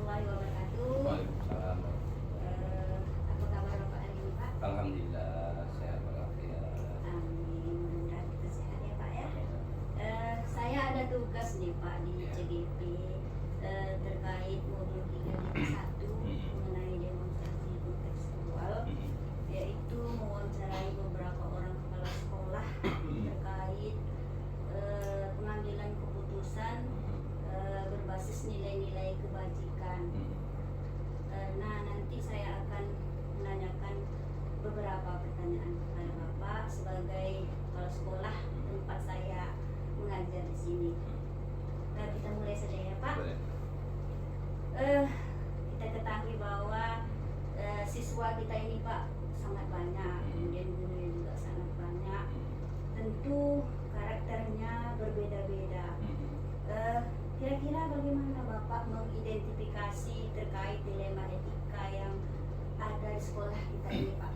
warahmatullahi wabarakatuh. Waalaikumsalam. Apa kabar Bapak hari ini, Pak? Alhamdulillah sehat walafiat. Amin. Mudah-mudahan kita sehat ya, Pak ya. Amin. Saya ada tugas nih, Pak, di CGP terkait mobil 351 mengenai demonstrasi kontekstual, yaitu mewawancarai beberapa orang kepala sekolah terkait pengambilan keputusan berbasis nilai-nilai kebajikan. Nah, nanti saya akan menanyakan beberapa pertanyaan kepada Bapak sebagai kepala sekolah tempat saya mengajar di sini. Nah, kita mulai saja ya, Pak. Boleh. Kita ketahui bahwa siswa kita ini, Pak, sangat banyak, kemudian gurunya juga sangat banyak. Tentu karakternya berbeda-beda. Kira-kira bagaimana Bapak mengidentifikasi terkait dilema etika yang ada di sekolah kita ini, Pak?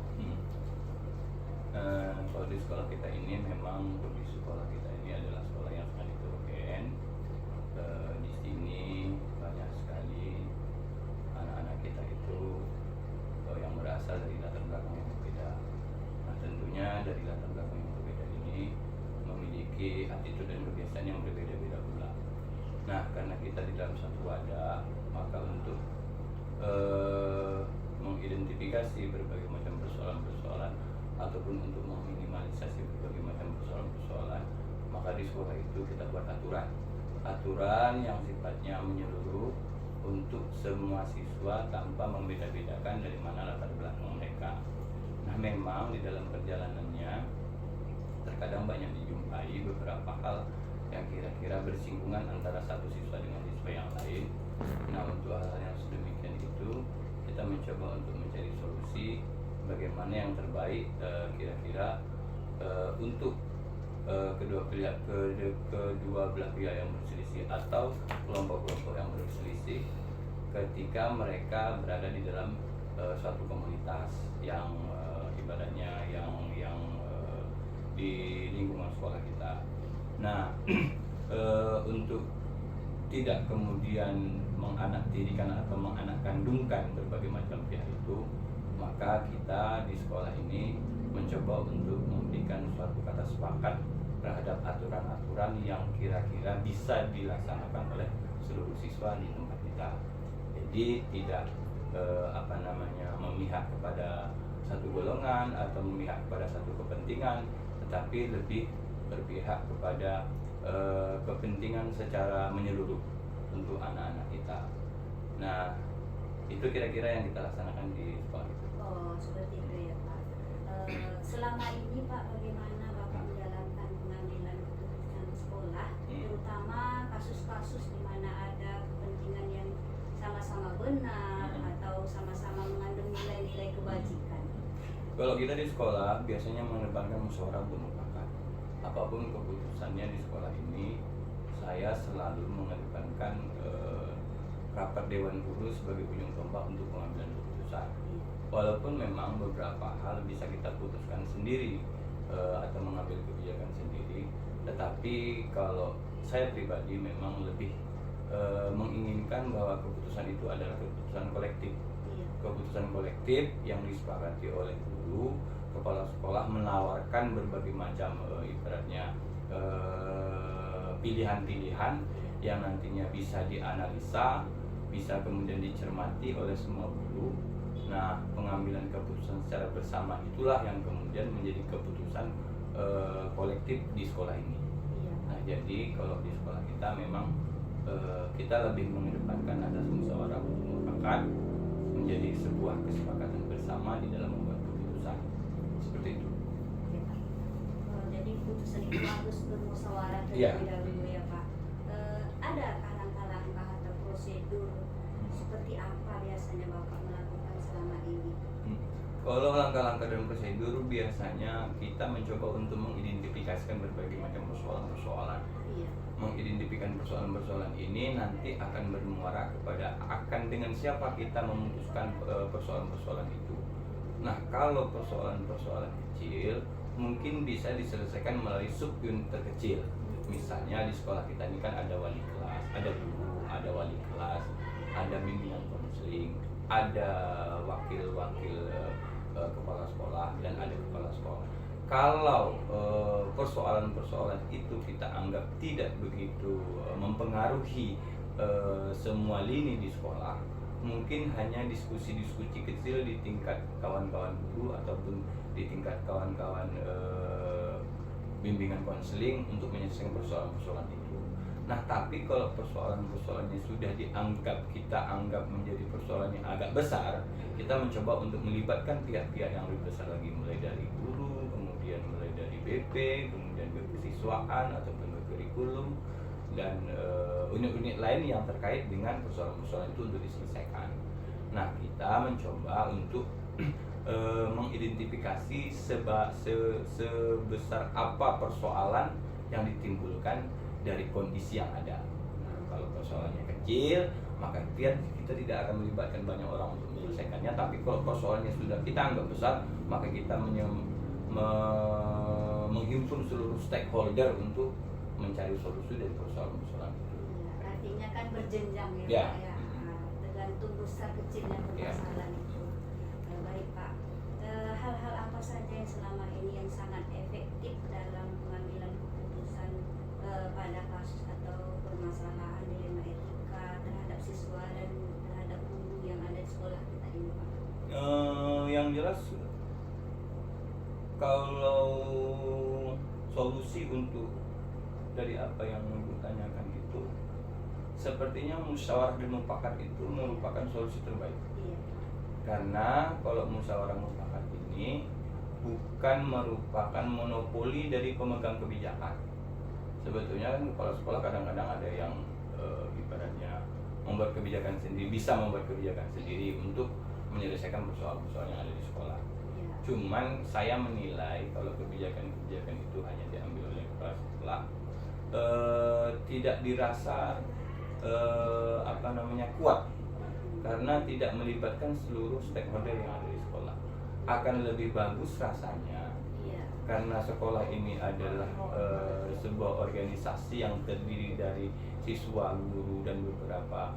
Kalau di sekolah kita ini memang kondisi sekolah kita ini adalah sekolah yang sangat heterogen. Di sini banyak sekali anak-anak kita itu yang berasal dari latar belakang yang berbeda. Nah, tentunya dari latar belakang yang berbeda ini memiliki attitude dan kebiasaan yang berbeda-beda pula. Nah, karena kita di dalam satu wadah, maka untuk mengidentifikasi berbagai macam persoalan-persoalan ataupun untuk meminimalisasi berbagai macam persoalan-persoalan, maka di sekolah itu kita buat aturan yang sifatnya menyeluruh untuk semua siswa tanpa membeda-bedakan dari mana latar belakang mereka. Nah, memang di dalam perjalanannya terkadang banyak dijumpai beberapa hal yang kira-kira bersinggungan antara satu siswa dengan siswa yang lain. Nah, untuk hal-hal yang sedemikian itu kita mencoba untuk mencari solusi bagaimana yang terbaik kira-kira untuk kedua belah pihak yang berselisih atau kelompok-kelompok yang berselisih ketika mereka berada di dalam suatu komunitas yang ibaratnya yang di lingkungan sekolah kita. Nah, untuk tidak kemudian menganaktirikan atau menganakandungkan berbagai macam pihak itu, maka kita di sekolah ini mencoba untuk memberikan suatu kata sepakat terhadap aturan-aturan yang kira-kira bisa dilaksanakan oleh seluruh siswa di tempat kita. Jadi tidak memihak kepada satu golongan atau memihak kepada satu kepentingan, tetapi lebih berpihak kepada kepentingan secara menyeluruh untuk anak-anak kita. Nah, itu kira-kira yang kita laksanakan di sekolah itu. Oh, seperti itu ya, Pak. Selama ini, Pak, bagaimana Bapak menjalankan pengambilan keputusan sekolah, terutama kasus-kasus di mana ada kepentingan yang sama-sama benar atau sama-sama mengandung nilai-nilai kebajikan? Kalau kita di sekolah biasanya mengedepankan musyawarah untuk mufakat. Apapun keputusannya di sekolah ini, saya selalu mengedepankan rapat Dewan Guru sebagai ujung tombak untuk pengambilan keputusan. Walaupun memang beberapa hal bisa kita putuskan sendiri atau mengambil kebijakan sendiri, tetapi kalau saya pribadi memang lebih menginginkan bahwa keputusan itu adalah keputusan kolektif. Keputusan kolektif yang disepakati oleh guru, kepala sekolah menawarkan berbagai macam ibaratnya pilihan-pilihan yang nantinya bisa dianalisa, bisa kemudian dicermati oleh semua guru. Nah, pengambilan keputusan secara bersama itulah yang kemudian menjadi keputusan kolektif di sekolah ini. Nah, jadi kalau di sekolah kita memang kita lebih mengedepankan asas musyawarah mufakat menjadi sebuah kesepakatan bersama di dalam membuat keputusan. Seperti itu. Jadi keputusan itu harus bermusyawarah terlebih dahulu ya, Pak. Adakah langkah-langkah atau prosedur seperti apa biasanya Bapak melakukan selama ini? Kalau langkah-langkah dan prosedur biasanya kita mencoba untuk mengidentifikasikan berbagai macam persoalan-persoalan. Mengidentifikasikan persoalan-persoalan ini nanti akan bermuara kepada dengan siapa kita memutuskan persoalan-persoalan itu. Nah, kalau persoalan-persoalan kecil mungkin bisa diselesaikan melalui sub-unit terkecil. Misalnya di sekolah kita ini kan ada wali kelas, ada guru, ada wali kelas, ada bimbingan konseling, ada wakil-wakil kepala sekolah dan ada kepala sekolah. Kalau persoalan-persoalan itu kita anggap tidak begitu mempengaruhi semua lini di sekolah, mungkin hanya diskusi-diskusi kecil di tingkat kawan-kawan guru ataupun di tingkat kawan-kawan bimbingan konseling untuk menyelesaikan persoalan-persoalan itu. Nah, tapi kalau persoalan-persoalannya sudah kita anggap menjadi persoalan yang agak besar, kita mencoba untuk melibatkan pihak-pihak yang lebih besar lagi, mulai dari guru, kemudian mulai dari BP, kemudian kesiswaan ataupun kurikulum, dan unit-unit lain yang terkait dengan persoalan-persoalan itu untuk diselesaikan. Nah, kita mencoba untuk mengidentifikasi sebesar apa persoalan yang ditimbulkan dari kondisi yang ada. Nah, kalau persoalannya kecil, maka kita tidak akan melibatkan banyak orang untuk menyelesaikannya. Tapi kalau persoalannya sudah kita anggap besar, maka kita menghimpun seluruh stakeholder untuk mencari solusi dari persoalan-persoalan itu. Artinya kan berjenjang ya, Ya. Pak ya. Tergantung besar kecilnya permasalahan itu. Baik Pak, hal-hal apa saja yang selama ini yang sangat efektif dalam pengambilan keputusan pada kasus atau permasalahan dilema etika terhadap siswa dan terhadap guru yang ada di sekolah kita ini Pak? Yang jelas, kalau solusi untuk dari apa yang Ibu tanyakan itu, sepertinya musyawarah dan mufakat itu merupakan solusi terbaik. Iya. Karena kalau musyawarah mufakat ini bukan merupakan monopoli dari pemegang kebijakan. Sebetulnya kan kepala sekolah kadang-kadang ada yang ibaratnya membuat kebijakan sendiri, bisa membuat kebijakan sendiri untuk menyelesaikan persoalan-persoalan yang ada di sekolah. Iya. Cuman saya menilai kalau kebijakan-kebijakan itu hanya diambil oleh kepala sekolah, tidak dirasa kuat, karena tidak melibatkan seluruh stakeholder yang ada di sekolah. Akan lebih bagus rasanya, Iya. karena sekolah ini adalah sebuah organisasi yang terdiri dari siswa, guru, dan beberapa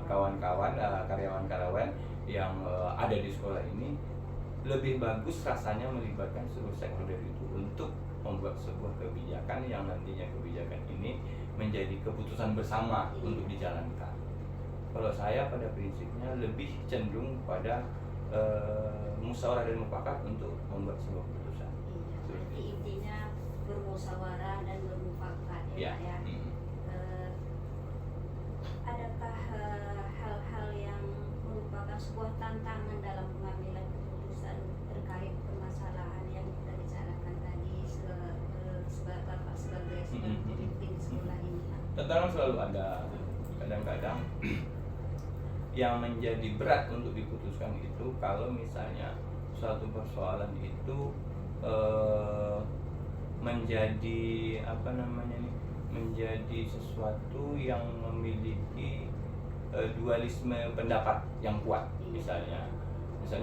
kawan-kawan, karyawan-karyawan yang ada di sekolah ini. Lebih bagus rasanya melibatkan seluruh stakeholder itu untuk membuat sebuah kebijakan yang nantinya kebijakan ini menjadi keputusan bersama untuk dijalankan. Kalau saya pada prinsipnya lebih cenderung pada musyawarah dan mufakat untuk membuat sebuah keputusan. Iya. Berarti intinya bermusyawarah dan bermufakat ya, Pak ya. Adakah hal-hal yang merupakan sebuah tantangan dalam pengambilan keputusan terkait permasalahan yang kita bicarakan tadi Bapak sebagai pemimpin sekolah ini? Tantangan selalu ada. Kadang-kadang yang menjadi berat untuk diputuskan itu kalau misalnya suatu persoalan itu menjadi sesuatu yang memiliki dualisme pendapat yang kuat. Misalnya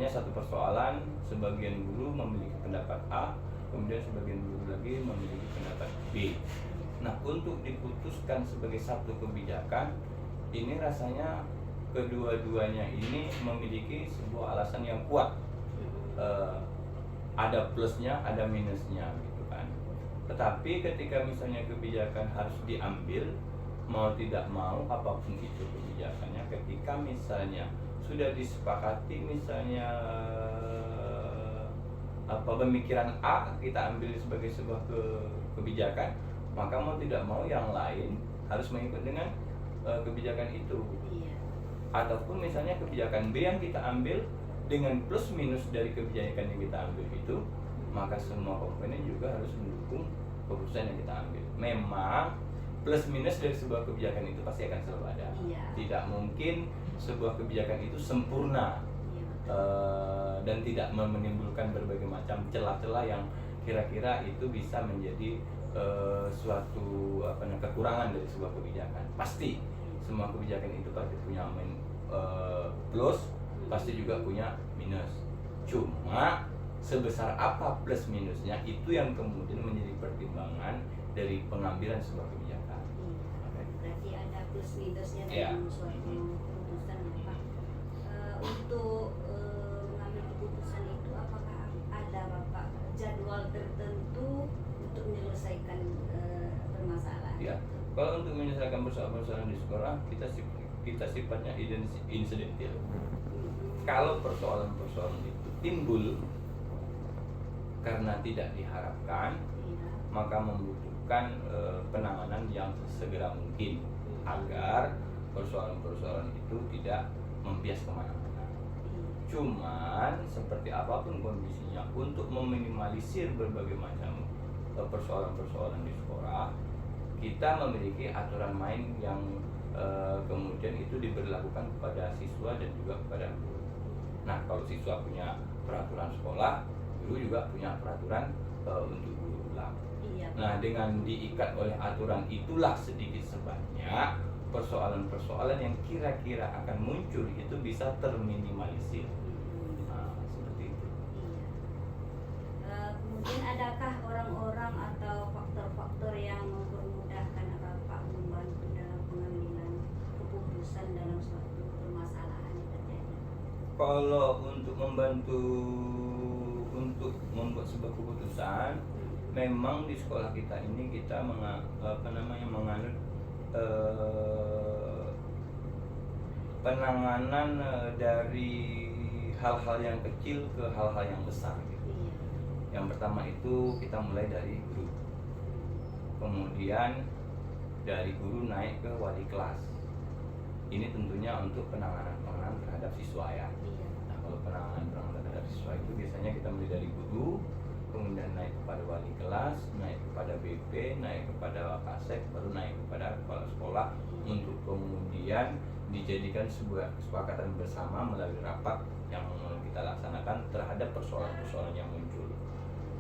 satu persoalan, sebagian guru memiliki pendapat A, kemudian sebagian guru lagi memiliki pendapat B. Nah, untuk diputuskan sebagai satu kebijakan, ini rasanya kedua-duanya ini memiliki sebuah alasan yang kuat. Ada plusnya, ada minusnya gitu kan. Tetapi ketika misalnya kebijakan harus diambil, mau tidak mau apapun itu kebijakannya, ketika misalnya sudah disepakati misalnya pemikiran A kita ambil sebagai sebuah kebijakan, maka mau tidak mau yang lain harus mengikut dengan kebijakan itu. Ataupun misalnya kebijakan B yang kita ambil dengan plus minus dari kebijakan yang kita ambil itu, maka semua komponen juga harus mendukung keputusan yang kita ambil. Memang plus minus dari sebuah kebijakan itu pasti akan selalu ada. Tidak mungkin sebuah kebijakan itu sempurna dan tidak menimbulkan berbagai macam celah-celah yang kira-kira itu bisa menjadi suatu kekurangan dari sebuah kebijakan. Pasti semua kebijakan itu pasti punya plus, pasti juga punya minus. Cuma sebesar apa plus minusnya itu yang kemudian menjadi pertimbangan dari pengambilan sebuah kebijakan. Berarti ada plus minusnya Ya. dalam suatu keputusan ya Pak. Untuk mengambil keputusan itu apakah ada Bapak jadwal tertentu untuk menyelesaikan permasalahan? Ya, kalau untuk menyelesaikan persoalan-persoalan di sekolah kita sifatnya insidental. Kalau persoalan-persoalan itu timbul karena tidak diharapkan, Iya. maka membutuhkan penanganan yang segera mungkin agar persoalan-persoalan itu tidak membias kemana-mana. Cuman seperti apapun kondisinya, untuk meminimalisir berbagai macam persoalan-persoalan di sekolah, kita memiliki aturan main yang kemudian itu diberlakukan kepada siswa dan juga kepada guru. Nah, kalau siswa punya peraturan sekolah, guru juga punya peraturan untuk guru ulang. Iya. Nah, dengan diikat oleh aturan itulah sedikit sebanyak persoalan-persoalan yang kira-kira akan muncul itu bisa terminimalisir. Nah, seperti itu. Iya. Kemudian adakah orang-orang atau faktor-faktor yang mempermudahkan Bapak membantu dalam pengambilan keputusan dalam suatu permasalahan yang terjadi? Kalau untuk membantu untuk membuat sebuah keputusan, memang di sekolah kita ini kita menganut penanganan dari hal-hal yang kecil ke hal-hal yang besar gitu. Iya. Yang pertama itu kita mulai dari guru, kemudian dari guru naik ke wali kelas. Ini tentunya untuk penanganan terhadap siswa ya. Iya. Nah, kalau penanganan terhadap siswa itu biasanya kita mulai dari guru, kemudian naik kepada wali kelas, naik kepada BP, naik kepada Wakasek, baru naik kepada kepala sekolah, untuk kemudian dijadikan sebuah kesepakatan bersama melalui rapat yang kita laksanakan terhadap persoalan-persoalan yang muncul.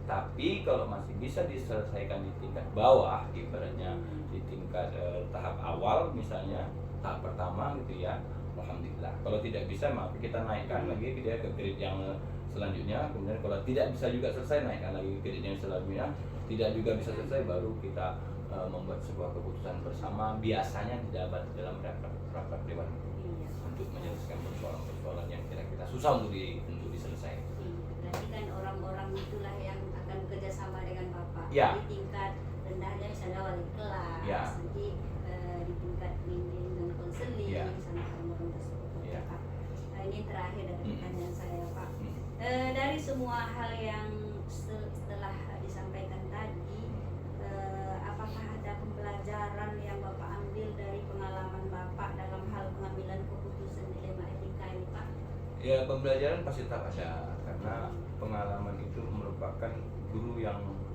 Tapi kalau masih bisa diselesaikan di tingkat bawah, ibaratnya di tingkat tahap awal, misalnya tahap pertama gitu ya, alhamdulillah. Kalau tidak bisa, maka kita naikkan lagi dia ke grade yang selanjutnya. Kemudian kalau tidak bisa juga selesai, naikkan lagi ke grade yang selanjutnya. Tidak juga bisa selesai, baru kita membuat sebuah keputusan bersama, biasanya didapat dalam rapat dewan Iya. untuk menyelesaikan persoalan-persoalan yang kira-kira susah untuk diselesaikan. Berarti kan orang-orang itulah yang akan bekerjasama dengan Bapak. Ya. Di tingkat rendahnya misalnya wali kelas, Ya. nanti di tingkat bimbing dan konseling Ya. sama orang tersebut. Oke, Ya. Pak. Ini terakhir dari pertanyaan saya Pak. Hmm. Dari semua hal yang setelah disampaikan tadi, apakah ada pembelajaran yang Bapak ambil dari pengalaman Bapak dalam hal pengambilan keputusan dilema etika ini Pak? Ya, pembelajaran pasti tetap ada, karena pengalaman itu merupakan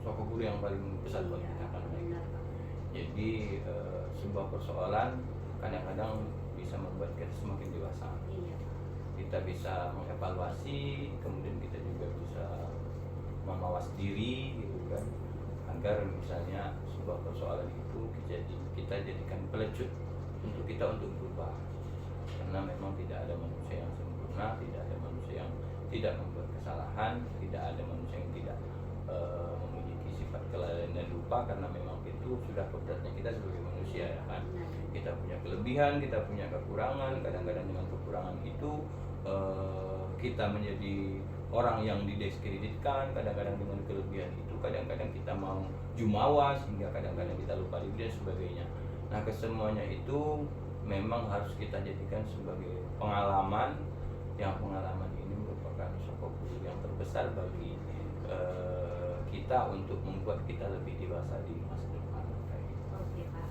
sosok guru yang paling besar buat kita kan. Benar, Pak. Jadi sebuah persoalan kadang-kadang bisa membuat kita semakin dewasa. Iya. Kita bisa mengevaluasi, kemudian kita juga bisa memawas diri gitu kan, agar misalnya sebuah persoalan itu kita jadikan pelecut untuk kita untuk berubah. Karena memang tidak ada manusia yang sempurna, tidak ada manusia yang tidak membuat kesalahan, tidak ada manusia yang tidak memiliki sifat kelalaian dan lupa, karena memang itu sudah kodratnya kita sebagai manusia ya kan. Kita punya kelebihan, kita punya kekurangan. Kadang-kadang dengan kekurangan itu kita menjadi orang yang didiskreditkan. Kadang-kadang dengan kelebihan itu kadang-kadang kita mau jumawa, sehingga kadang-kadang kita lupa diri dan sebagainya. Nah, kesemuanya itu memang harus kita jadikan sebagai pengalaman, yang pengalaman ini merupakan sosok guru yang terbesar bagi kita untuk membuat kita lebih dewasa di masa depan. Oke Pak,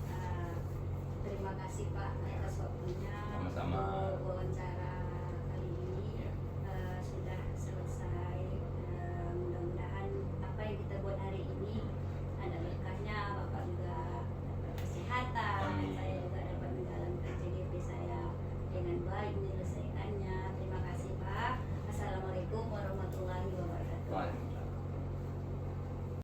terima kasih Pak atas waktunya Sama-sama. untuk wawancara